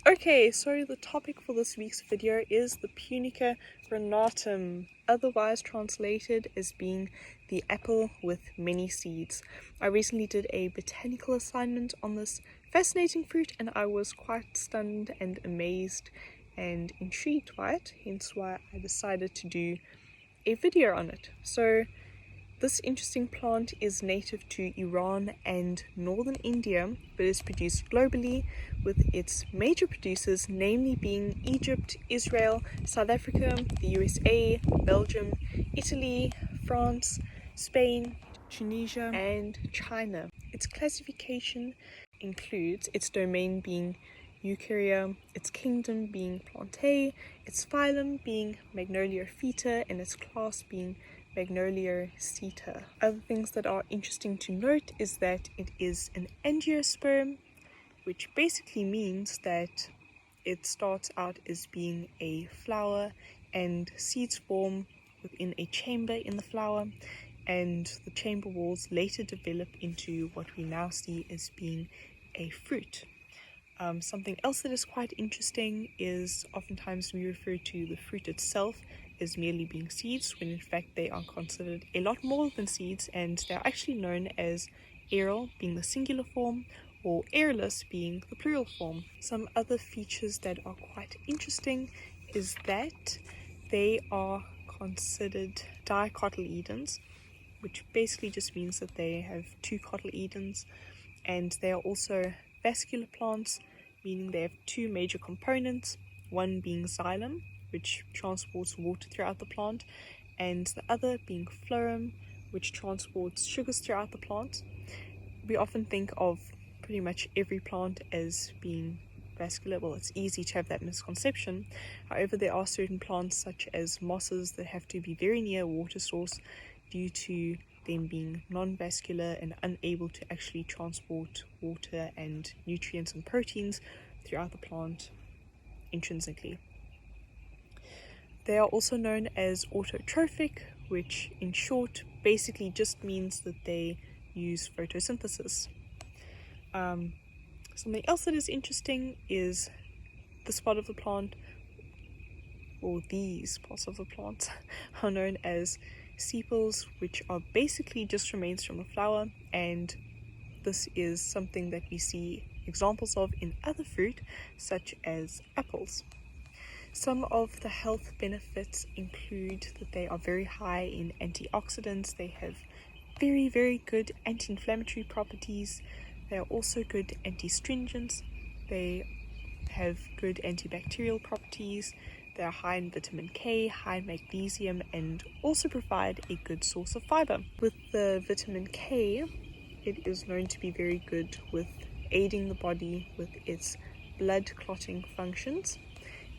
Okay, so the topic for this week's video is the Punica renatum, otherwise translated as being the apple with many seeds. I recently did a botanical assignment on this fascinating fruit and I was quite stunned and amazed and intrigued by it, hence why I decided to do a video on it. So this interesting plant is native to Iran and northern India, but is produced globally, with its major producers namely being Egypt, Israel, South Africa, the USA, Belgium, Italy, France, Spain, Tunisia, and China. Its classification includes its domain being Eukarya, its kingdom being Plantae, its phylum being Magnoliophyta, and its class being Magnolioceta. Other things that are interesting to note is that it is an angiosperm, which basically means that it starts out as being a flower and seeds form within a chamber in the flower, and the chamber walls later develop into what we now see as being a fruit. Something else that is quite interesting is oftentimes we refer to the fruit itself as merely being seeds, when in fact they are considered a lot more than seeds, and they're actually known as aryl being the singular form or arylus being the plural form. Some other features that are quite interesting is that they are considered dicotyledons, which basically just means that they have two cotyledons, and they are also vascular plants, meaning they have two major components, one being xylem, which transports water throughout the plant, and the other being phloem, which transports sugars throughout the plant. We often think of pretty much every plant as being vascular. Well, it's easy to have that misconception. However, there are certain plants such as mosses that have to be very near a water source due to them being non-vascular and unable to actually transport water and nutrients and proteins throughout the plant intrinsically. They are also known as autotrophic, which in short basically just means that they use photosynthesis. Something else that is interesting is this part of the plant, or these parts of the plant, are known as sepals, which are basically just remains from the flower, and this is something that we see examples of in other fruit such as apples. Some of the health benefits include that they are very high in antioxidants, they have very good anti-inflammatory properties, they are also good anti-astringents, they have good antibacterial properties, they are high in vitamin K, high in magnesium, and also provide a good source of fiber. With the vitamin K, it is known to be very good with aiding the body with its blood clotting functions,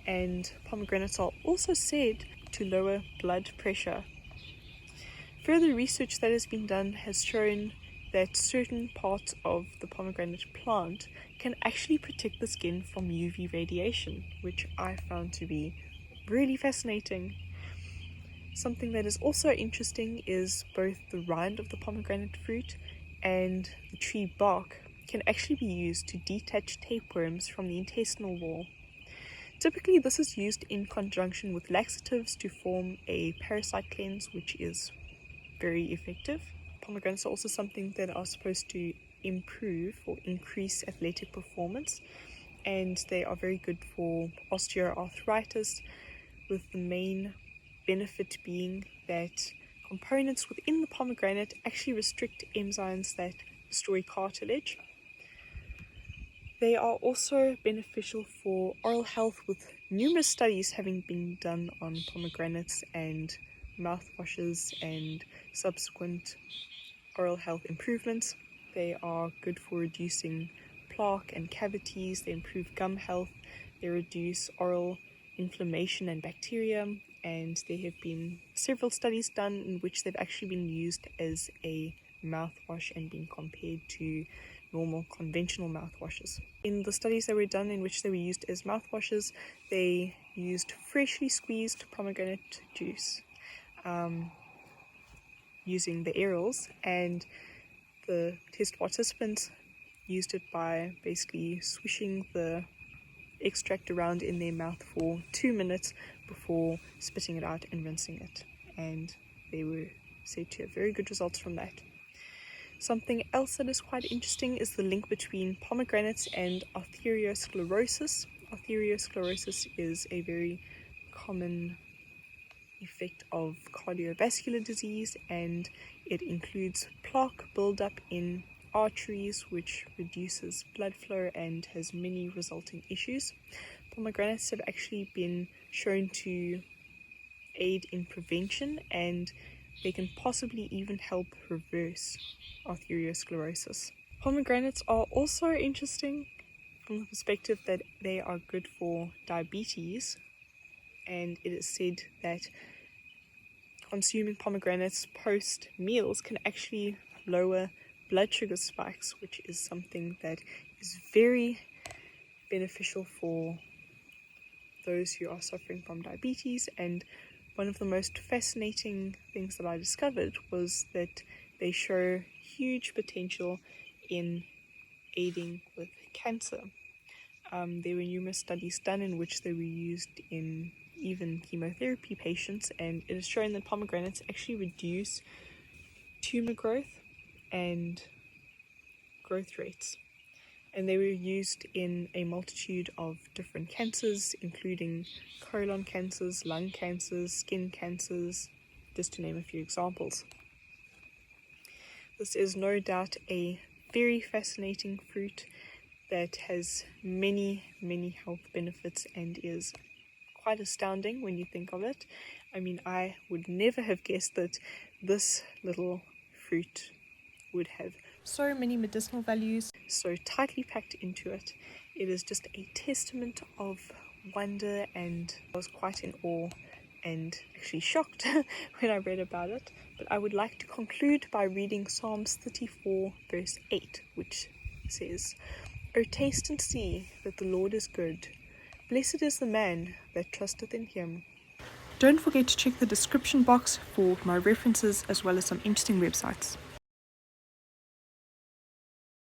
and pomegranates are also said to lower blood pressure. Further research that has been done has shown that certain parts of the pomegranate plant can actually protect the skin from UV radiation, which I found to be really fascinating. Something that is also interesting is both the rind of the pomegranate fruit and the tree bark can actually be used to detach tapeworms from the intestinal wall. Typically, this is used in conjunction with laxatives to form a parasite cleanse, which is very effective. Pomegranates are also something that are supposed to improve or increase athletic performance, and they are very good for osteoarthritis, with the main benefit being that components within the pomegranate actually restrict enzymes that destroy cartilage. They are also beneficial for oral health, with numerous studies having been done on pomegranates and mouthwashes and subsequent oral health improvements. They are good for reducing plaque and cavities, they improve gum health, they reduce oral inflammation and bacteria, and there have been several studies done in which they've actually been used as a mouthwash and been compared to normal conventional mouthwashes. In the studies that were done in which they were used as mouthwashes, they used freshly squeezed pomegranate juice using the aryls, and the test participants used it by basically swishing the extract around in their mouth for 2 minutes before spitting it out and rinsing it, and they were said to have very good results from that. Something else that is quite interesting is the link between pomegranates and atherosclerosis. Atherosclerosis is a very common effect of cardiovascular disease, and it includes plaque buildup in arteries, which reduces blood flow and has many resulting issues. Pomegranates have actually been shown to aid in prevention, and they can possibly even help reverse atherosclerosis. Pomegranates are also interesting from the perspective that they are good for diabetes, and it is said that consuming pomegranates post meals can actually lower blood sugar spikes, which is something that is very beneficial for those who are suffering from diabetes. And one of the most fascinating things that I discovered was that they show huge potential in aiding with cancer. There were numerous studies done in which they were used in even chemotherapy patients, and it is shown that pomegranates actually reduce tumor growth and growth rates. And they were used in a multitude of different cancers, including colon cancers, lung cancers, skin cancers, just to name a few examples. This is no doubt a very fascinating fruit that has many health benefits and is quite astounding when you think of it. I mean, I would never have guessed that this little fruit would have so many medicinal values, so tightly packed into it. It is just a testament of wonder, and I was quite in awe and actually shocked when I read about it. But I would like to conclude by reading Psalms 34 verse 8, which says, "O taste and see that the Lord is good. Blessed is the man that trusteth in him." Don't forget to check the description box for my references as well as some interesting websites.